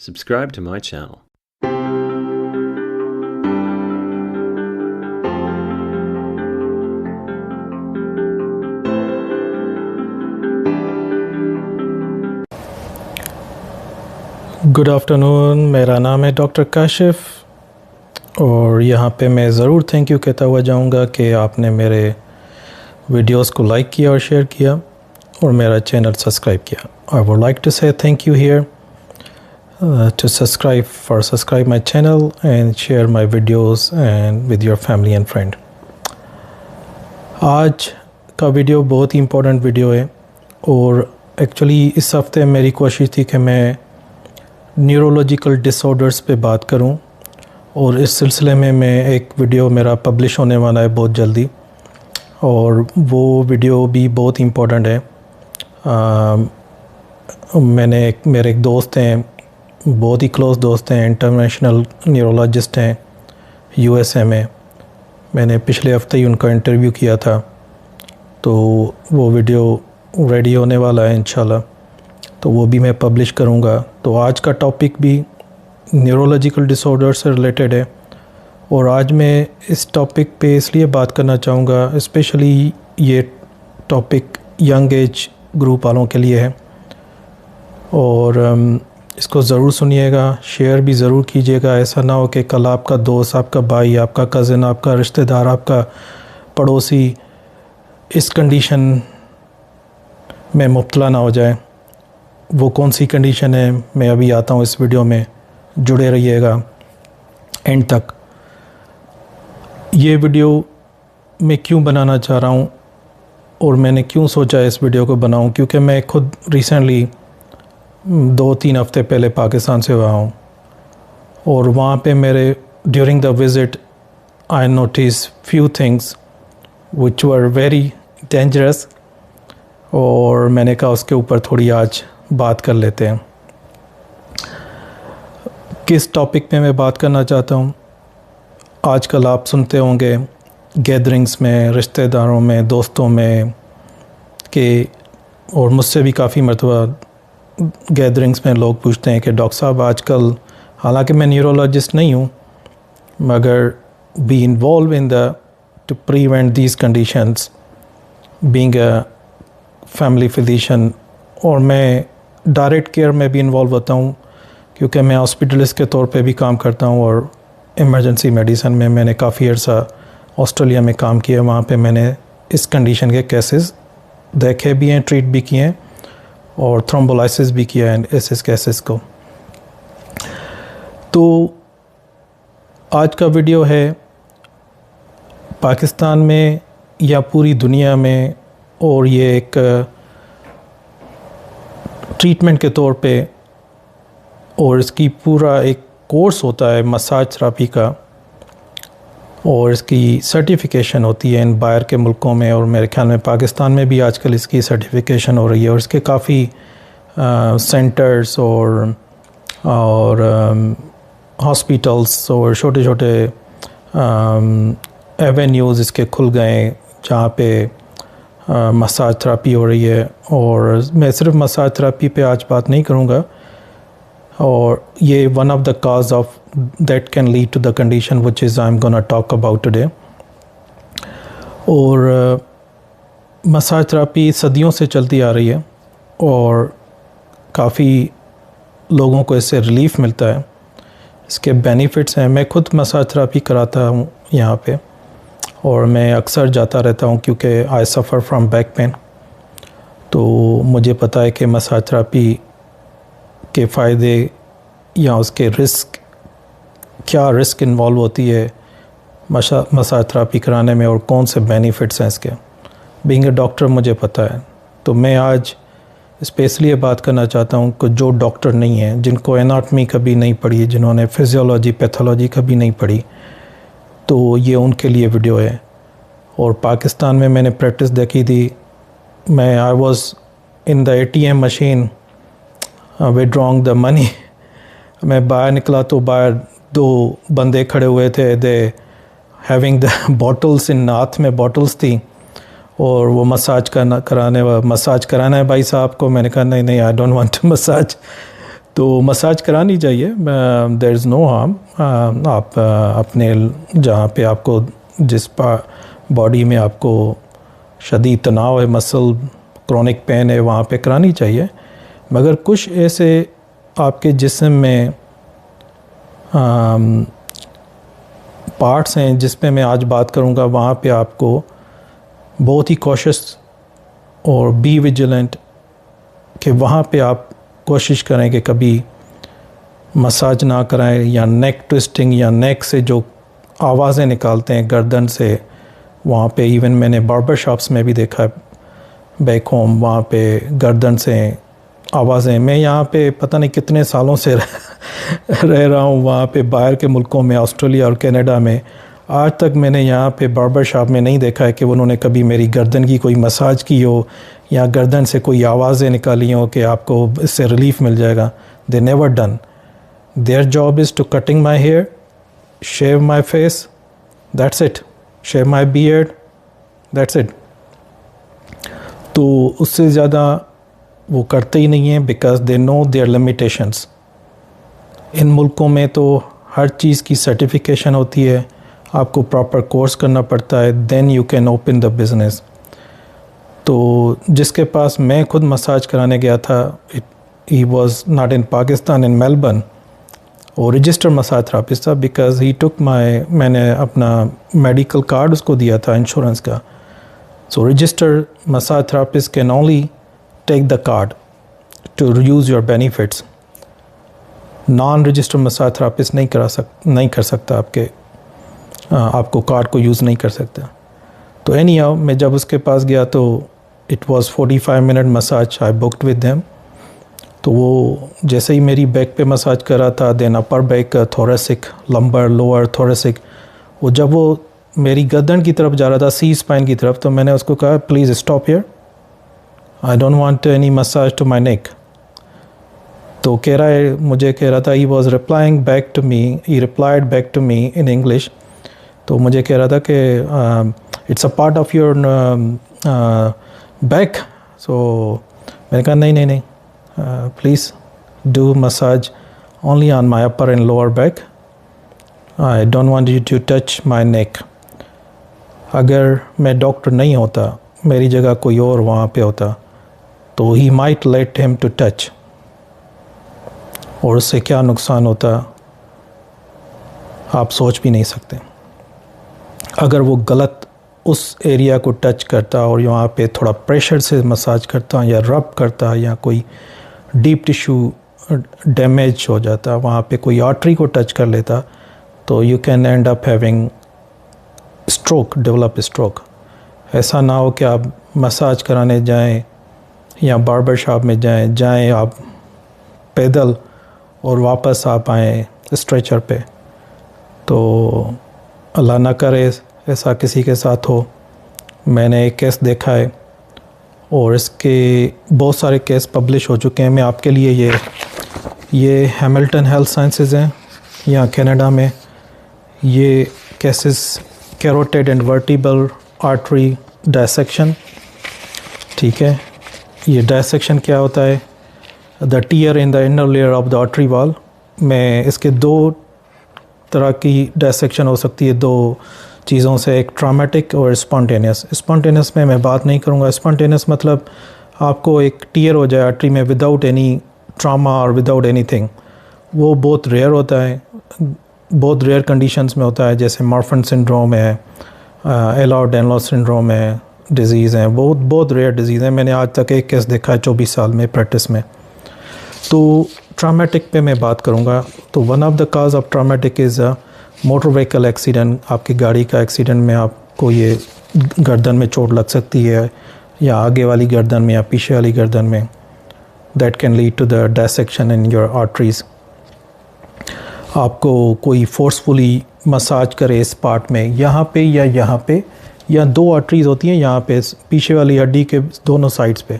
Subscribe to my channel. Good afternoon, मेरा नाम है डॉक्टर काशिफ और यहाँ पे मैं ज़रूर थैंक यू कहता हुआ जाऊँगा कि आपने मेरे वीडियोस को लाइक किया और शेयर किया और मेरा चैनल सब्सक्राइब किया। आई वुड लाइक टू से thank you here to subscribe my channel and share my videos and with your family and friend। आज का वीडियो बहुत ही इम्पोर्टेंट वीडियो है और एक्चुअली इस हफ्ते मेरी कोशिश थी कि मैं न्यूरोलॉजिकल डिसऑर्डर्स पे बात करूं और इस सिलसिले में मैं एक वीडियो मेरा पब्लिश होने वाला है बहुत जल्दी और वो वीडियो भी बहुत इम्पोर्टेंट है। मेरे एक दोस्त हैं, बहुत ही क्लोज़ दोस्त हैं, इंटरनेशनल न्यूरोलॉजिस्ट हैं यूएसए में। मैंने पिछले हफ्ते ही उनका इंटरव्यू किया था, तो वो वीडियो रेडी होने वाला है इंशाल्लाह, तो वो भी मैं पब्लिश करूँगा। तो आज का टॉपिक भी न्यूरोलॉजिकल डिसऑर्डर से रिलेटेड है और आज मैं इस टॉपिक पे इसलिए बात करना चाहूँगा, स्पेशली ये टॉपिक यंग एज ग्रुप वालों के लिए है और इसको ज़रूर सुनिएगा, शेयर भी ज़रूर कीजिएगा। ऐसा ना हो कि कल आपका दोस्त, आपका भाई, आपका कज़न, आपका रिश्तेदार, आपका पड़ोसी इस कंडीशन में मुब्तला ना हो जाए। वो कौन सी कंडीशन है मैं अभी आता हूँ इस वीडियो में, जुड़े रहिएगा एंड तक। ये वीडियो मैं क्यों बनाना चाह रहा हूँ और मैंने क्यों सोचा इस वीडियो को बनाऊँ, क्योंकि मैं खुद रिसेंटली 2-3 हफ्ते पहले पाकिस्तान से हुआ हूँ और वहाँ पे मेरे during the visit I notice few things which were very dangerous और मैंने कहा उसके ऊपर थोड़ी आज बात कर लेते हैं। किस टॉपिक पे मैं बात करना चाहता हूँ, आजकल आप सुनते होंगे गैदरिंग्स में, रिश्तेदारों में, दोस्तों में कि, और मुझसे भी काफ़ी मरतबा गैदरिंग्स में लोग पूछते हैं कि डॉक्टर साहब आजकल, हालांकि मैं न्यूरोलॉजिस्ट नहीं हूँ, मगर be involve in the two prevent these conditions being a family physician, और मैं डायरेक्ट केयर में भी इन्वॉल्व होता हूँ क्योंकि मैं हॉस्पिटलिस्ट के तौर पे भी काम करता हूँ और इमरजेंसी मेडिसिन में मैंने काफ़ी अर्सा ऑस्ट्रेलिया में काम किया। वहाँ पे मैंने इस कंडीशन के केसेस देखे भी हैं, ट्रीट भी किए हैं और थ्रोम्बोलाइसिस भी किया है इस केसेस को। तो आज का वीडियो है पाकिस्तान में या पूरी दुनिया में, और ये एक ट्रीटमेंट के तौर पे, और इसकी पूरा एक कोर्स होता है मसाज थेरेपी का और इसकी सर्टिफिकेशन होती है इन बाहर के मुल्कों में, और मेरे ख्याल में पाकिस्तान में भी आजकल इसकी सर्टिफिकेशन हो रही है और इसके काफ़ी सेंटर्स और हॉस्पिटल्स और छोटे छोटे एवेन्यूज़ इसके खुल गए जहाँ पे मसाज थेरेपी हो रही है। और मैं सिर्फ मसाज थेरेपी पे आज बात नहीं करूँगा, और ये one of the cause of that can lead to the condition which is I am gonna talk about today. और मसाज थेरेपी सदियों से चलती आ रही है और काफ़ी लोगों को इससे रिलीफ़ मिलता है, इसके बेनिफिट्स हैं। मैं खुद मसाज थेरेपी कराता हूँ यहाँ पे और मैं अक्सर जाता रहता हूँ क्योंकि आई सफ़र फ्रॉम बैक पेन, तो मुझे पता है कि मसाज थेरेपी के फ़ायदे या उसके रिस्क, क्या रिस्क इन्वॉल्व होती है मसाज थेरेपी कराने में और कौन से बेनिफिट्स हैं इसके। बीइंग अ डॉक्टर मुझे पता है, तो मैं आज स्पेशली ये बात करना चाहता हूँ कि जो डॉक्टर नहीं हैं, जिनको एनाटमी कभी नहीं पढ़ी है, जिन्होंने फिजियोलॉजी, पैथोलॉजी कभी नहीं पढ़ी, तो ये उनके लिए वीडियो है। और पाकिस्तान में मैंने प्रैक्टिस देखी थी, मैं I was in the ATM machine withdrawing the money. मैं बाहर निकला तो बाहर 2 बंदे खड़े हुए थे, दे हैविंग द बॉटल्स इन, हाथ में बॉटल्स थी और वो मसाज कराना है भाई साहब को। मैंने कहा नहीं, I don't want to massage. तो मसाज करानी चाहिए, देयर इज़ नो हार्म। आप अपने जहाँ पे आपको जिस बॉडी में आपको शदीद तनाव है, मसल क्रॉनिक पेन है, वहाँ पे करानी चाहिए। मगर कुछ ऐसे आपके जिस्म में पार्ट्स हैं जिस पे मैं आज बात करूँगा, वहाँ पे आपको बहुत ही कॉशियस और बी विजिलेंट कि वहाँ पे आप कोशिश करें कि कभी मसाज ना कराएं, या नेक ट्विस्टिंग या नेक से जो आवाज़ें निकालते हैं गर्दन से, वहाँ पे इवन मैंने बार्बर शॉप्स में भी देखा है बैक होम, वहाँ पे गर्दन से आवाज़ें। मैं यहाँ पे पता नहीं कितने सालों से रह रहा हूँ वहाँ पे बाहर के मुल्कों में, ऑस्ट्रेलिया और कनाडा में, आज तक मैंने यहाँ पे बार्बर शॉप में नहीं देखा है कि उन्होंने कभी मेरी गर्दन की कोई मसाज की हो या गर्दन से कोई आवाज़ें निकाली हो कि आपको इससे रिलीफ मिल जाएगा। They never done. Their job is to cutting my hair, shave my face, that's it, shave my beard, that's it. तो उससे ज़्यादा वो करते ही नहीं हैं, because they know their limitations. इन मुल्कों में तो हर चीज़ की सर्टिफिकेशन होती है, आपको प्रॉपर कोर्स करना पड़ता है, then you can open the business. तो जिसके पास मैं खुद मसाज कराने गया था, he was not in Pakistan, in Melbourne, और रजिस्टर्ड मसाज थेरापिस्ट था, बिकॉज ही टुक मैंने अपना मेडिकल कार्ड उसको दिया था इंश्योरेंस का। So registered massage therapist can only take the card to use your benefits. Non registered massage therapist नहीं कर सकता आपको कार्ड को यूज़ नहीं कर सकता। तो एनी हाउ मैं जब उसके पास गया तो it was 45 minute massage I booked with them. तो वो जैसे ही मेरी बैक पे मसाज कर रहा था, then upper back, thoracic, lumbar, lower thoracic, वो जब वो मेरी गर्दन की तरफ जा रहा था, सी स्पाइन की तरफ, तो मैंने उसको कहा please stop here, I don't want any massage to my neck. तो मुझे कह रहा था, he was replying back to me, he replied back to me in English. तो मुझे कह रहा था कि it's a part of your back. So मैंने कहा नहीं, please do massage only on my upper and lower back, I don't want you to touch my neck. अगर मैं डॉक्टर नहीं होता, मेरी जगह कोई और वहाँ पे होता, तो he might let him to touch, और उससे क्या नुकसान होता आप सोच भी नहीं सकते। अगर वो गलत उस एरिया को टच करता और यहाँ पे थोड़ा प्रेशर से मसाज करता या रब करता, या कोई डीप टिश्यू डैमेज हो जाता, वहाँ पे कोई आर्टरी को टच कर लेता, तो you can and up having stroke, develop stroke. ऐसा ना हो कि आप मसाज कराने जाएं या बार्बर शॉप में जाएं आप पैदल और वापस आप आएँ स्ट्रेचर पे। तो अल्लाह ना करे ऐसा किसी के साथ हो। मैंने एक केस देखा है और इसके बहुत सारे केस पब्लिश हो चुके हैं। मैं आपके लिए ये हैमिल्टन हेल्थ साइंसेज़ हैं यहाँ कनाडा में। ये cases carotid and vertebral artery dissection, ठीक है। ये डायसेक्शन क्या होता है? The tier in the inner layer of the artery wall में इसके दो तरह की डायसेक्शन हो सकती है, दो चीज़ों से, एक ट्रामेटिक और स्पॉन्टेनियस। स्पॉन्टेनियस में मैं बात नहीं करूँगा। स्पॉन्टेनियस मतलब आपको एक टीयर हो जाए आर्टरी में विदाउट एनी ट्रामा और विदाउट एनीथिंग, वो बहुत रेयर होता है, बहुत रेयर कंडीशंस में होता है, जैसे मॉर्फन सिंड्रोम है, एलॉर-डैनलॉस सिंड्रोम है, डिज़ीज़ हैं, बहुत रेयर डिज़ीज़ हैं। मैंने आज तक एक केस देखा है 24 साल में प्रैक्टिस में। तो ट्रामेटिक पे मैं बात करूँगा। तो one of the cause of traumatic is a motor vehicle accident. आपकी गाड़ी का एक्सीडेंट में आपको ये गर्दन में चोट लग सकती है, या आगे वाली गर्दन में या पीछे वाली गर्दन में। That can lead to the dissection in your arteries. आपको कोई फोर्सफुली मसाज करे इस पार्ट में, यहाँ पे, या दो आर्टरीज़ होती हैं यहाँ पे पीछे वाली हड्डी के दोनों साइड्स पे,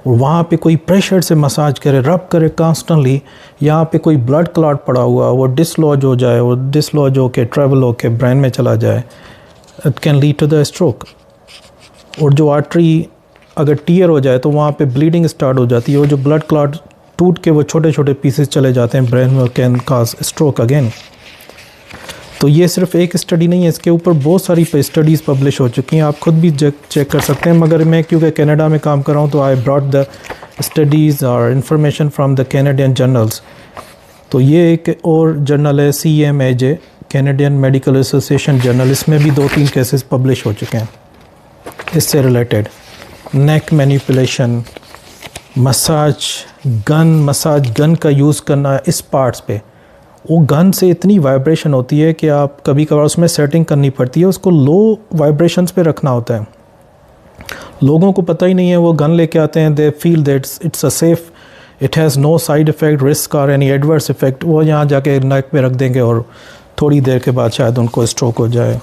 और वहाँ पे कोई प्रेशर से मसाज करे, रब करे कॉन्स्टेंटली, यहाँ पे कोई ब्लड क्लॉट पड़ा हुआ, वो डिसलॉज हो जाए, वो डिसलॉज होके ट्रैवल होके ब्रेन में चला जाए, it can lead to the stroke. और जो आर्टरी अगर टीयर हो जाए तो वहाँ पे ब्लीडिंग स्टार्ट हो जाती है, और जो ब्लड क्लॉट टूट के वो छोटे छोटे पीसेस चले जाते हैं ब्रेन में, कैन काज स्ट्रोक अगेन। तो ये सिर्फ एक स्टडी नहीं है, इसके ऊपर बहुत सारी स्टडीज़ पब्लिश हो चुकी हैं, आप खुद भी चेक कर सकते हैं। मगर मैं क्योंकि कनाडा में काम कर रहा हूँ तो आई ब्रॉट द स्टडीज़ और information from the Canadian journals. तो ये एक और जर्नल है CMAJ, Canadian medical association journal, इसमें भी 2-3 केसेस पब्लिश हो चुके हैं इससे रिलेटेड। नेक मैनिपुलेशन, मसाज गन का यूज़ करना इस पार्ट्स पे, वो गन से इतनी वाइब्रेशन होती है कि आप कभी कभार उसमें सेटिंग करनी पड़ती है, उसको लो वाइब्रेशंस पे रखना होता है। लोगों को पता ही नहीं है, वो गन लेके आते हैं, they feel that it's a safe, it has no side effect, risk और एनी एडवर्स इफ़ेक्ट, वो यहाँ जाके नेक पे रख देंगे और थोड़ी देर के बाद शायद उनको स्ट्रोक हो जाए।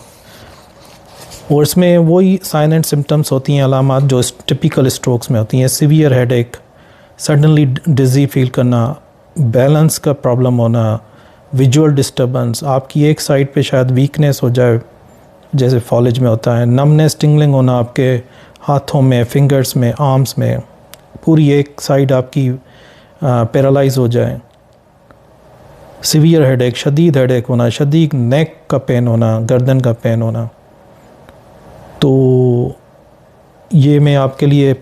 और इसमें वही साइन एंड सिम्टम्स होती हैं, अलामात जो टिपिकल स्ट्रोक्स में होती हैं, severe headache, suddenly digi feel करना, बैलेंस का प्रॉब्लम होना, विजुअल डिस्टर्बेंस, आपकी एक साइड पे शायद वीकनेस हो जाए जैसे फॉलेज में होता है, नमनेस टिंगलिंग होना आपके हाथों में, फिंगर्स में, आर्म्स में, पूरी एक साइड आपकी पैरालाइज हो जाए, सीवियर हेडेक, शदीद हेडेक होना, शदीद नेक का पेन होना, गर्दन का पेन होना। तो ये मैं आपके लिए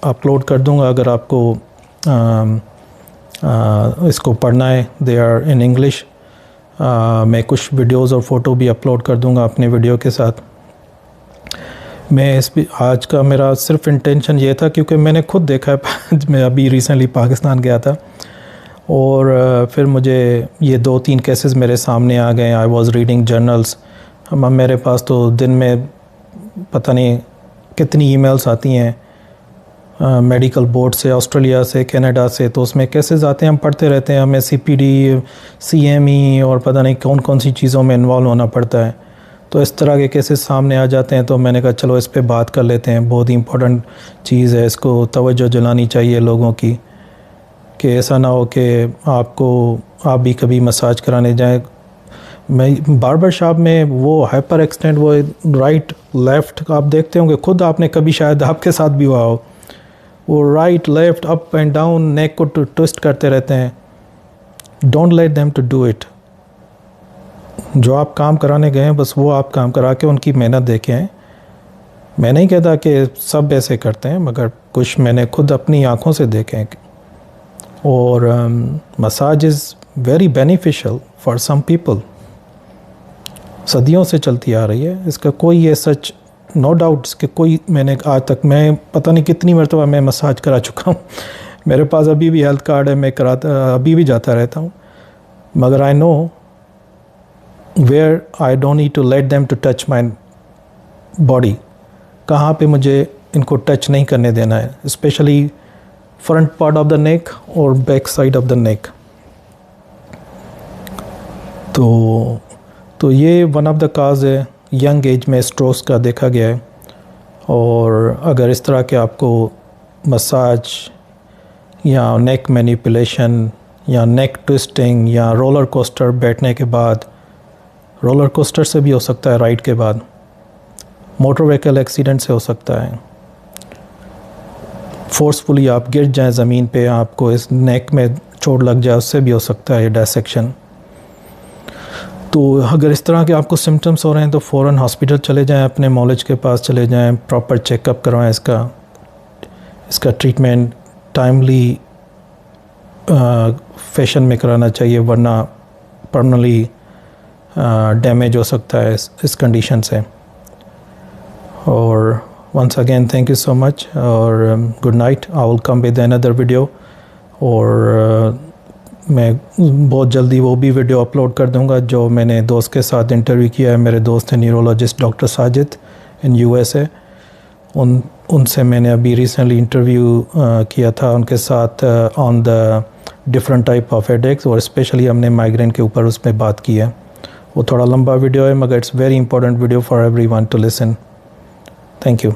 अपलोड कर दूंगा अगर आपको इसको पढ़ना है, दे आर इन इंग्लिश। मैं कुछ वीडियोस और फ़ोटो भी अपलोड कर दूंगा अपने वीडियो के साथ। मैं आज का मेरा सिर्फ इंटेंशन ये था क्योंकि मैंने खुद देखा है मैं अभी रिसेंटली पाकिस्तान गया था और फिर मुझे ये 2-3 केसेस मेरे सामने आ गए। आई वाज रीडिंग जर्नल्स, मेरे पास तो दिन में पता नहीं कितनी ईमेल्स आती हैं मेडिकल बोर्ड से, ऑस्ट्रेलिया से, कनाडा से, तो उसमें केसेस आते हैं, हम पढ़ते रहते हैं, हमें CPD, CME और पता नहीं कौन कौन सी चीज़ों में इन्वॉल्व होना पड़ता है। तो इस तरह के केसेस सामने आ जाते हैं, तो मैंने कहा चलो इस पे बात कर लेते हैं, बहुत ही इम्पोर्टेंट चीज़ है, इसको तवज्जो दिलानी चाहिए लोगों की कि ऐसा ना हो कि आप भी कभी मसाज कराने जाएँ। मैं बार्बर शॉप में वो हाइपर एक्सटेंड, वो राइट लेफ़्ट आप देखते होंगे खुद, आपने कभी शायद आपके साथ भी हुआ हो, वो right left up and down neck को ट्विस्ट करते रहते हैं। Don't let them to do it. जो आप काम कराने गए हैं बस वो आप काम करा के उनकी मेहनत देखे हैं। मैं नहीं कहता कि सब ऐसे करते हैं, मगर कुछ मैंने खुद अपनी आँखों से देखे हैं। और massage is very beneficial for some people, सदियों से चलती आ रही है, इसका कोई ये सच नो डाउट्स कि कोई, मैंने आज तक मैं पता नहीं कितनी मरतबा मैं मसाज करा चुका हूँ। मेरे पास अभी भी हेल्थ कार्ड है, मैं अभी भी जाता रहता हूँ, मगर I know where I don't need to let them to touch my body, कहाँ पे मुझे इनको टच नहीं करने देना है, specially front part of the neck और back side of the neck. तो ये वन ऑफ द काज है यंग एज में स्ट्रोक्स का देखा गया है। और अगर इस तरह के आपको मसाज या नेक मैनिपुलेशन या नेक ट्विस्टिंग या रोलर कोस्टर, बैठने के बाद रोलर कोस्टर से भी हो सकता है, राइड के बाद मोटर व्हीकल एक्सीडेंट से हो सकता है, फोर्सफुली आप गिर जाएं ज़मीन पे, आपको इस नेक में चोट लग जाए, उससे भी हो सकता है डिसेक्शन। तो अगर इस तरह के आपको सिम्टम्स हो रहे हैं तो फ़ौरन हॉस्पिटल चले जाएं, अपने मॉलेज के पास चले जाएं, प्रॉपर चेकअप करवाएं, इसका ट्रीटमेंट टाइमली फैशन में कराना चाहिए, वरना परमानेंटली डैमेज हो सकता है इस कंडीशन से। और once again thank you so much और good night. I will come with another video और मैं बहुत जल्दी वो भी वीडियो अपलोड कर दूंगा जो मैंने दोस्त के साथ इंटरव्यू किया है। मेरे दोस्त हैं न्यूरोलॉजिस्ट डॉक्टर साजिद इन USA, उनसे मैंने अभी रिसेंटली इंटरव्यू किया था उनके साथ on the different type of headaches, और स्पेशली हमने माइग्रेन के ऊपर उसमें बात की है। वो थोड़ा लंबा वीडियो है मगर it's very important video for everyone to listen. Thank you.